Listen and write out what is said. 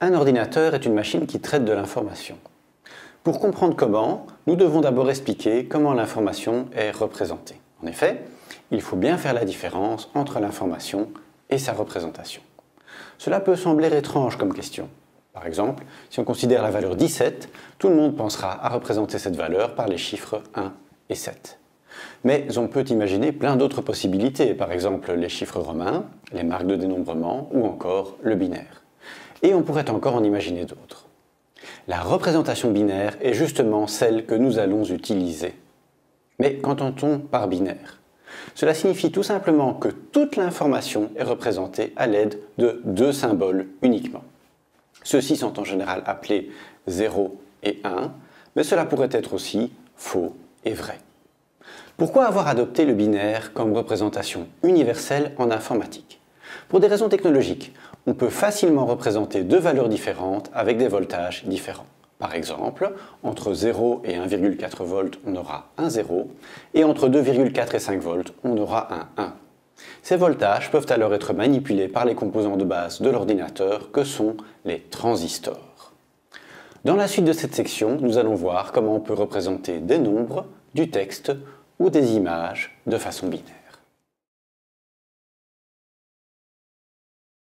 Un ordinateur est une machine qui traite de l'information. Pour comprendre comment, nous devons d'abord expliquer comment l'information est représentée. En effet, il faut bien faire la différence entre l'information et sa représentation. Cela peut sembler étrange comme question. Par exemple, si on considère la valeur 17, tout le monde pensera à représenter cette valeur par les chiffres 1 et 7. Mais on peut imaginer plein d'autres possibilités, par exemple les chiffres romains, les marques de dénombrement ou encore le binaire. Et on pourrait encore en imaginer d'autres. La représentation binaire est justement celle que nous allons utiliser. Mais qu'entend-on par binaire? Cela signifie tout simplement que toute l'information est représentée à l'aide de deux symboles uniquement. Ceux-ci sont en général appelés 0 et 1, mais cela pourrait être aussi faux et vrai. Pourquoi avoir adopté le binaire comme représentation universelle en informatique? Pour des raisons technologiques, on peut facilement représenter deux valeurs différentes avec des voltages différents. Par exemple, entre 0 et 1,4 volts, on aura un 0, et entre 2,4 et 5 volts, on aura un 1. Ces voltages peuvent alors être manipulés par les composants de base de l'ordinateur que sont les transistors. Dans la suite de cette section, nous allons voir comment on peut représenter des nombres, du texte ou des images de façon binaire.